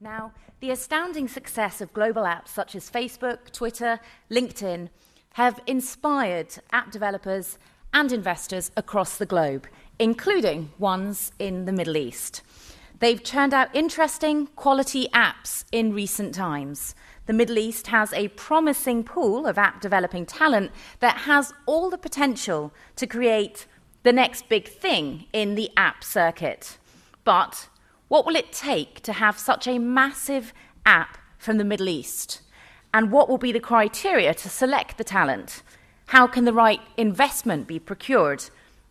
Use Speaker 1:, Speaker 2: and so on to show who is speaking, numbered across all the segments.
Speaker 1: Now, the astounding success of global apps such as Facebook, Twitter, LinkedIn have inspired app developers and investors across the globe, including ones in the Middle East. They've churned out interesting, quality apps in recent times. The Middle East has a promising pool of app developing talent that has all the potential to create the next big thing in the app circuit. But what will it take to have such a massive app from the Middle East? And what will be the criteria to select the talent? How can the right investment be procured?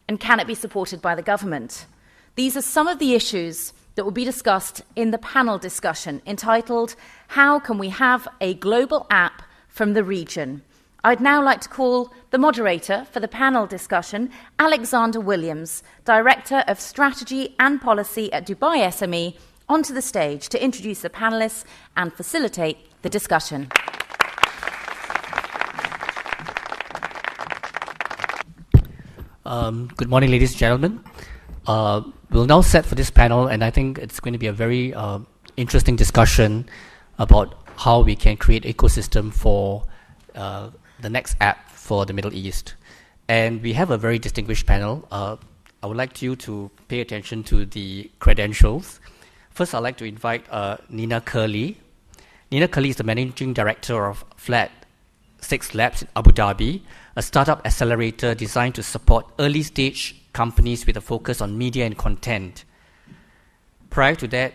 Speaker 1: And can it be supported by the government? These are some of the issues that will be discussed in the panel discussion entitled, How Can We Have a Global App from the Region? I'd now like to call the moderator for the panel discussion, Alexander Williams, Director of Strategy and Policy at Dubai SME, onto the stage to introduce the panelists and facilitate the discussion.
Speaker 2: Good morning, ladies and gentlemen. We'll now set for this panel, and I think it's going to be a very interesting discussion about how we can create ecosystem for the next app for the Middle East. And we have a very distinguished panel. I would like you to pay attention to the credentials. First, I'd like to invite Nina Curley. Nina Curley is the Managing Director of Flat 6 Labs in Abu Dhabi, a startup accelerator designed to support early-stage companies with a focus on media and content. Prior to that,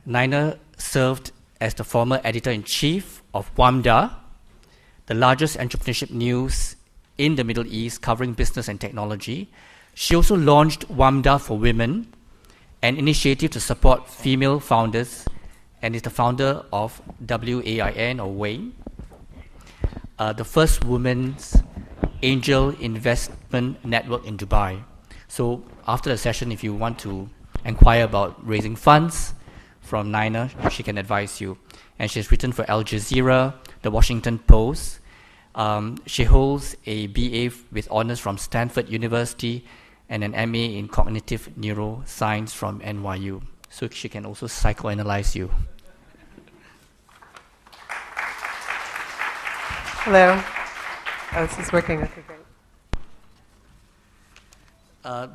Speaker 2: Nina served as the former editor-in-chief of WAMDA, the largest entrepreneurship news in the Middle East covering business and technology. She also launched WAMDA for Women, an initiative to support female founders, and is the founder of WAIN, or WAIN, the first women's angel investment network in Dubai. So after the session, if you want to inquire about raising funds from Nina, she can advise you. And she's written for Al Jazeera, The Washington Post. She holds a BA with honors from Stanford University and an MA in cognitive neuroscience from NYU. So she can also psychoanalyze you.
Speaker 3: Hello. Oh, this is working. Okay, great.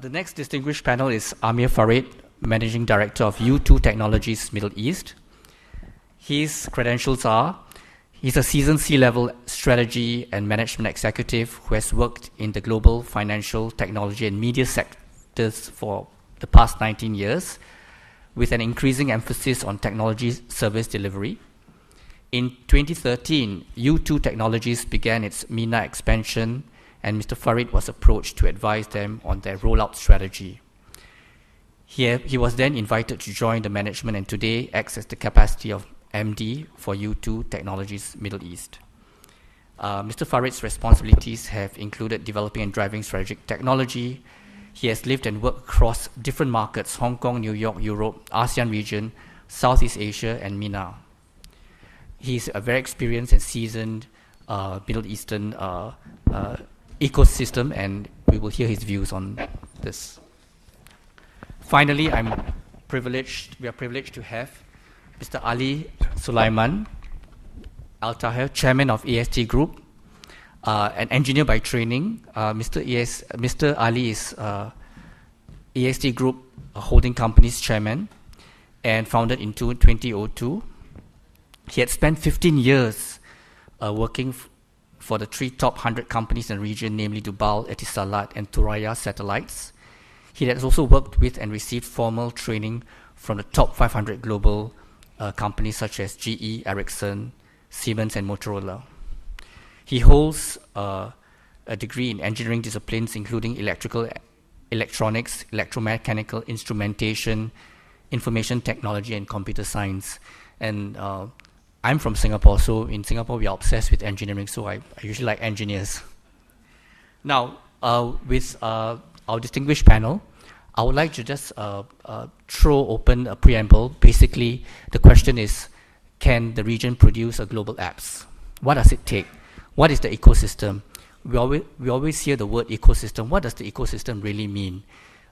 Speaker 2: The next distinguished panel is Amir Farid, Managing Director of U2 Technologies Middle East. His credentials are: he's a seasoned C-level strategy and management executive who has worked in the global financial, technology, and media sectors for the past 19 years, with an increasing emphasis on technology service delivery. In 2013, U2 Technologies began its MENA expansion, and Mr. Farid was approached to advise them on their rollout strategy. He was then invited to join the management and today acts as the capacity of MD for U2 Technologies Middle East. Mr. Farid's responsibilities have included developing and driving strategic technology. He has lived and worked across different markets: Hong Kong, New York, Europe, ASEAN region, Southeast Asia, and MENA. He's a very experienced and seasoned Middle Eastern ecosystem, and we will hear his views on this. Finally, we are privileged to have Mr. Ali Sulaiman Al-Tahir, Chairman of AST Group, an engineer by training. Mr. Ali is AST Group holding company's chairman and founded in 2002. He had spent 15 years working for the 3 top 100 companies in the region, namely Dubal, Etisalat, and Thuraya Satellites. He has also worked with and received formal training from the top 500 global companies such as GE, Ericsson, Siemens, and Motorola. He holds a degree in engineering disciplines including electrical, electronics, electromechanical, instrumentation, information technology, and computer science. And I'm from Singapore, so in Singapore we are obsessed with engineering, so I usually like engineers. Now, with our distinguished panel, I would like to just throw open a preamble. Basically, the question is, can the region produce a global apps? What does it take? What is the ecosystem? We always hear the word ecosystem. What does the ecosystem really mean?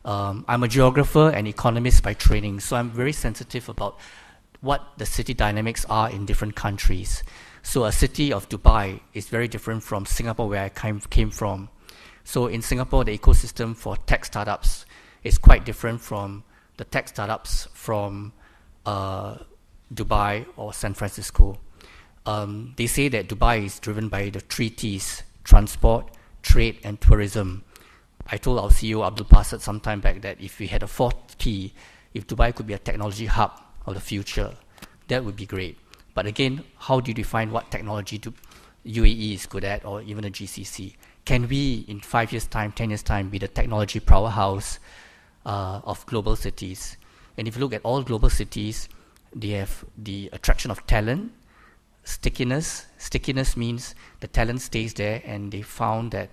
Speaker 2: I'm a geographer and economist by training, so I'm very sensitive about what the city dynamics are in different countries. So a city of Dubai is very different from Singapore, where I came from. So in Singapore, the ecosystem for tech startups is quite different from the tech startups from Dubai or San Francisco. They say that Dubai is driven by the 3 T's: transport, trade, and tourism. I told our CEO, Abdul Basit, some time back that if we had a 4th T, if Dubai could be a technology hub of the future, that would be great. But again, how do you define what technology UAE is good at, or even a GCC? Can we, in 5 years' time, 10 years' time, be the technology powerhouse of global cities? And if you look at all global cities, they have the attraction of talent, stickiness. Stickiness means the talent stays there, and they found that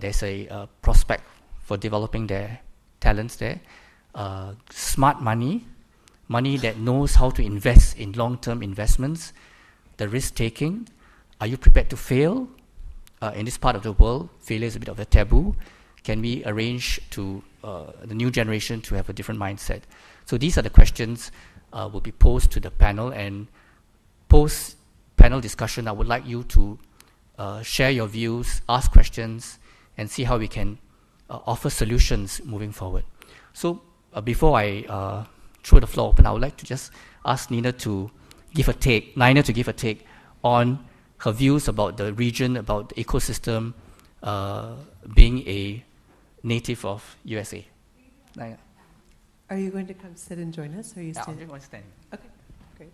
Speaker 2: there's a prospect for developing their talents there. Smart money that knows how to invest in long-term investments, the risk-taking. Are you prepared to fail? In this part of the world, failure is a bit of a taboo. Can we arrange to the new generation to have a different mindset? So these are the questions will be posed to the panel, and post-panel discussion, I would like you to share your views, ask questions, and see how we can offer solutions moving forward. So before I throw the floor open, I would like to just ask Nina to give a take on her views about the region, about the ecosystem, being a native of USA. Nina.
Speaker 3: Are you going to come sit and join us, or are you standing?
Speaker 2: I'm going to stand.
Speaker 3: Okay, great.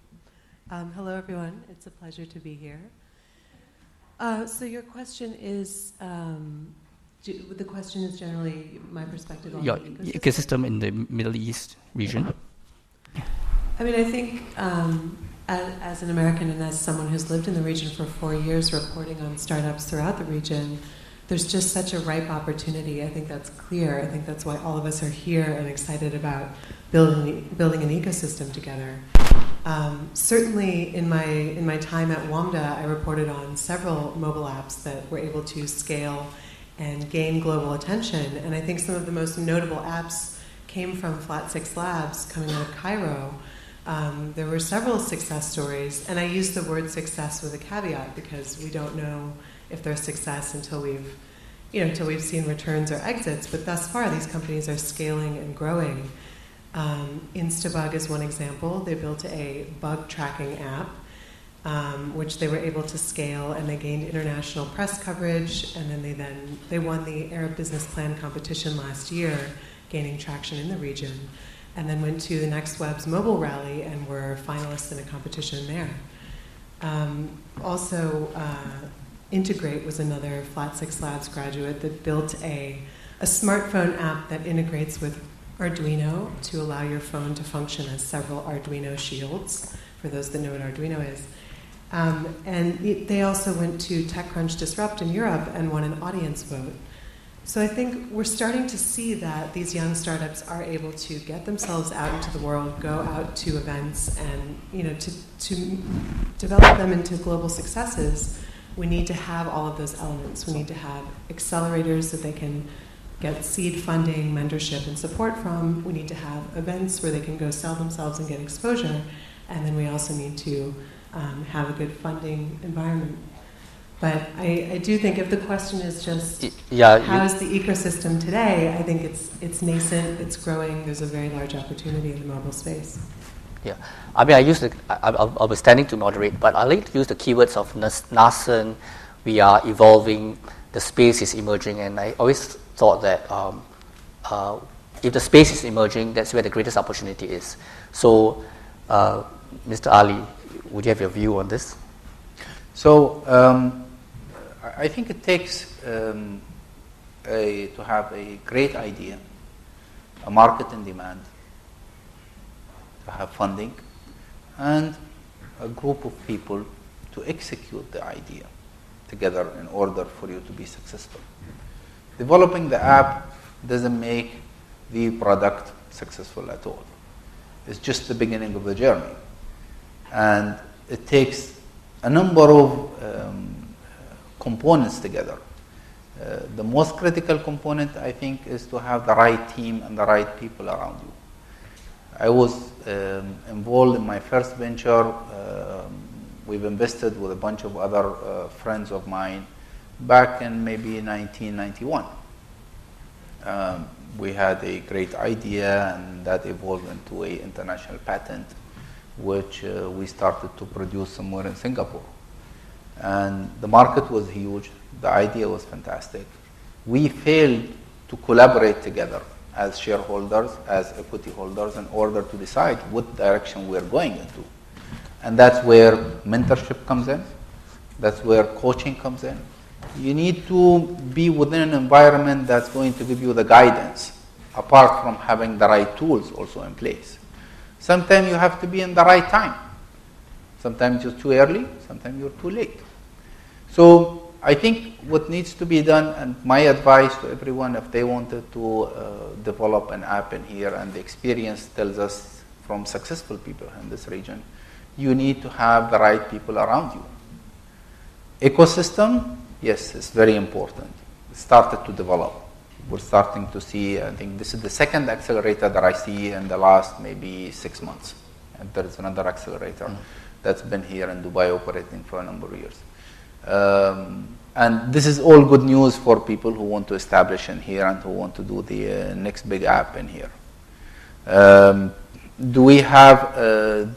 Speaker 3: Hello, everyone. It's a pleasure to be here. So your question is, the question is generally my perspective on
Speaker 2: Your
Speaker 3: the
Speaker 2: ecosystem in the Middle East region.
Speaker 3: I mean, I think as an American and as someone who's lived in the region for 4 years, reporting on startups throughout the region, there's just such a ripe opportunity. I think that's clear. I think that's why all of us are here and excited about building an ecosystem together. Certainly, in my time at WAMDA, I reported on several mobile apps that were able to scale and gain global attention. And I think some of the most notable apps came from Flat6 Labs coming out of Cairo. There were several success stories, and I use the word success with a caveat because we don't know if they're a success until we've seen returns or exits. But thus far, these companies are scaling and growing. Instabug is one example. They built a bug tracking app, which they were able to scale, and they gained international press coverage. And then they won the Arab Business Plan competition last year, gaining traction in the region, and then went to the Next Web's mobile rally and were finalists in a competition there. Integrate was another Flat6 Labs graduate that built a smartphone app that integrates with Arduino to allow your phone to function as several Arduino shields, for those that know what Arduino is. And they also went to TechCrunch Disrupt in Europe and won an audience vote. So I think we're starting to see that these young startups are able to get themselves out into the world, go out to events, and to develop them into global successes. We need to have all of those elements. We need to have accelerators that they can get seed funding, mentorship, and support from. We need to have events where they can go sell themselves and get exposure. And then we also need to have a good funding environment. But I do think if the question is just how is the ecosystem today, I think it's nascent, it's growing, there's a very large opportunity in the mobile space.
Speaker 2: Yeah, I mean, I'll be standing to moderate, but I like to use the keywords of nascent, we are evolving, the space is emerging, and I always thought that if the space is emerging, that's where the greatest opportunity is. So, Mr. Ali, would you have your view on this?
Speaker 4: So, I think it takes to have a great idea, a market in demand, to have funding, and a group of people to execute the idea together in order for you to be successful. Developing the app doesn't make the product successful at all. It's just the beginning of the journey. And it takes a number of components together. The most critical component, I think, is to have the right team and the right people around you. I was involved in my first venture. We've invested with a bunch of other friends of mine back in maybe 1991. We had a great idea, and that evolved into an international patent, which we started to produce somewhere in Singapore. And the market was huge. The idea was fantastic. We failed to collaborate together as shareholders, as equity holders, in order to decide what direction we're going into. And that's where mentorship comes in. That's where coaching comes in. You need to be within an environment that's going to give you the guidance, apart from having the right tools also in place. Sometimes you have to be in the right time. Sometimes you're too early, sometimes you're too late. So I think what needs to be done, and my advice to everyone, if they wanted to develop an app in here, and the experience tells us from successful people in this region, you need to have the right people around you. Ecosystem, yes, it's very important. It started to develop. We're starting to see, I think this is the second accelerator that I see in the last maybe 6 months. And there is another accelerator that's been here in Dubai operating for a number of years. And this is all good news for people who want to establish in here and who want to do the next big app in here. Do we have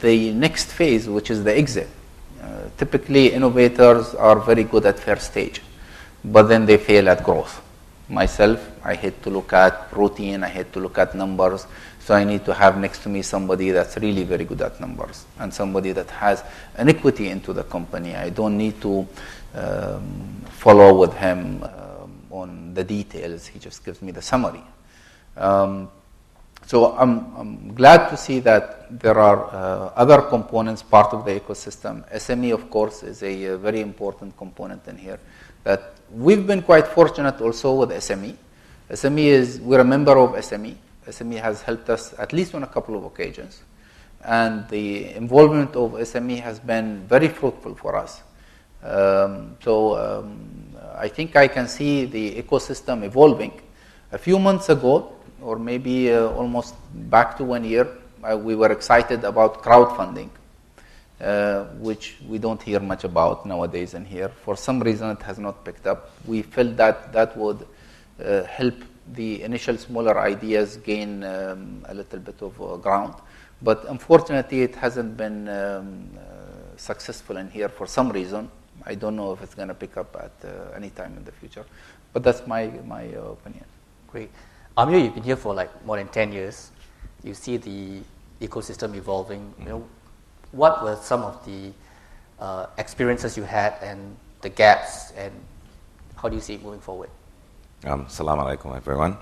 Speaker 4: the next phase, which is the exit? Typically, innovators are very good at first stage, but then they fail at growth. Myself, I hate to look at routine, I hate to look at numbers, so I need to have next to me somebody that's really very good at numbers and somebody that has an equity into the company. I don't need to follow with him on the details, he just gives me the summary. So I'm glad to see that there are other components part of the ecosystem. SME, of course, is a very important component in here. That we've been quite fortunate also with SME. We're a member of SME. SME has helped us at least on a couple of occasions. And the involvement of SME has been very fruitful for us. I think I can see the ecosystem evolving. A few months ago, or maybe almost back to 1 year, we were excited about crowdfunding, which we don't hear much about nowadays in here. For some reason, it has not picked up. We felt that that would help the initial smaller ideas gain a little bit of ground. But unfortunately, it hasn't been successful in here for some reason. I don't know if it's going to pick up at any time in the future. But that's my opinion.
Speaker 2: Great. Amir, you've been here for like more than 10 years. You see the ecosystem evolving. You know, what were some of the experiences you had and the gaps, and how do you see it moving forward?
Speaker 5: Assalamu alaikum, everyone.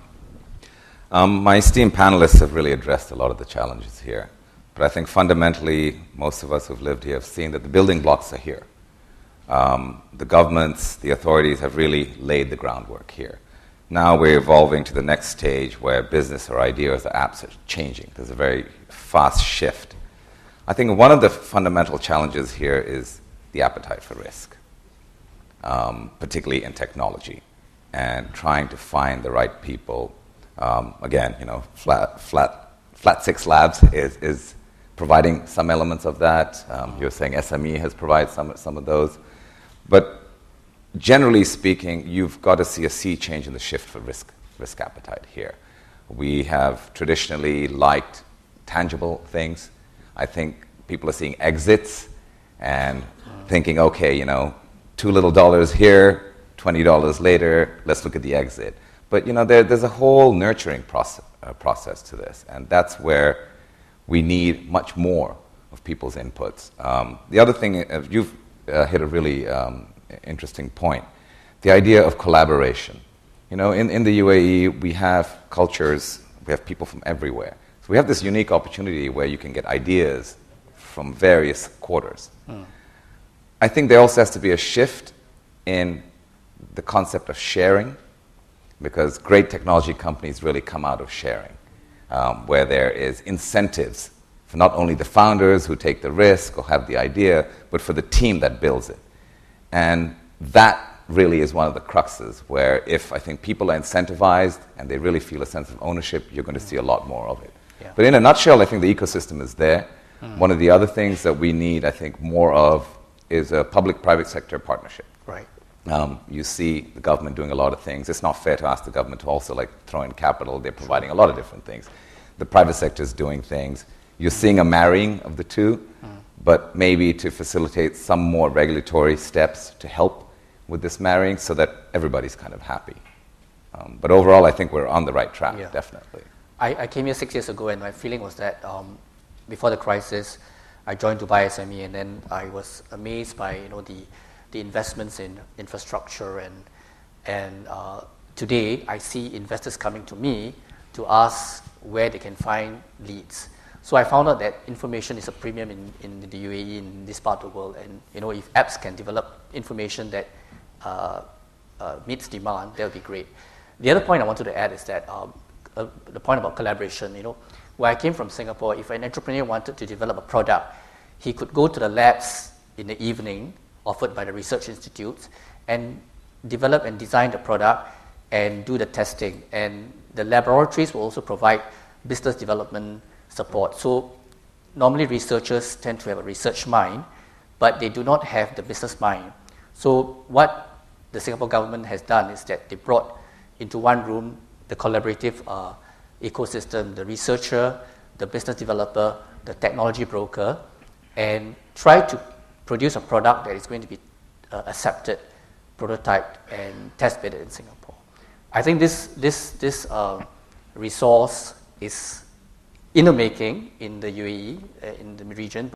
Speaker 5: My esteemed panelists have really addressed a lot of the challenges here. But I think fundamentally, most of us who've lived here have seen that the building blocks are here. The governments, the authorities have really laid the groundwork here. Now we're evolving to the next stage where business or ideas or apps are changing. There's a very fast shift. I think one of the fundamental challenges here is the appetite for risk, particularly in technology, and trying to find the right people. Again, you know, Flat 6 Labs is providing some elements of that. You're saying SME has provided some of those. But generally speaking, you've got to see a sea change in the shift for risk appetite here. We have traditionally liked tangible things. I think people are seeing exits and thinking, okay, you know, $2 little here, $20 later, let's look at the exit. But you know, there's a whole nurturing process to this, and that's where we need much more of people's inputs. The other thing, you've hit a really interesting point, the idea of collaboration. You know, in the UAE, we have cultures, we have people from everywhere. So we have this unique opportunity where you can get ideas from various quarters. I think there also has to be a shift in the concept of sharing, because great technology companies really come out of sharing, where there is incentives for not only the founders who take the risk or have the idea, but for the team that builds it. And that really is one of the cruxes, where if I think people are incentivized and they really feel a sense of ownership, you're going to see a lot more of it.
Speaker 2: Yeah.
Speaker 5: But in a nutshell, I think the ecosystem is there. One of the other things that we need, I think, more of is a public-private sector partnership.
Speaker 2: Right.
Speaker 5: You see the government doing a lot of things. It's not fair to ask the government to also throw in capital. They're providing a lot of different things. The private sector is doing things. You're seeing a marrying of the two, but maybe to facilitate some more regulatory steps to help with this marrying so that everybody's kind of happy. But overall, I think we're on the right track, definitely.
Speaker 2: I came here 6 years ago, and my feeling was that before the crisis, I joined Dubai SME, and then I was amazed by the investments in infrastructure, and today I see investors coming to me to ask where they can find leads. So I found out that information is a premium in the UAE, in this part of the world, and if apps can develop information that meets demand, that would be great. The other point I wanted to add is that the point about collaboration. Where I came from Singapore, if an entrepreneur wanted to develop a product, he could go to the labs in the evening offered by the research institutes and develop and design the product and do the testing. And the laboratories will also provide business development support. So normally researchers tend to have a research mind, but they do not have the business mind. So what the Singapore government has done is that they brought into one room the collaborative ecosystem, the researcher, the business developer, the technology broker, and try to produce a product that is going to be accepted, prototyped, and test-bedded in Singapore. I think this resource is in the making in the UAE, in the region.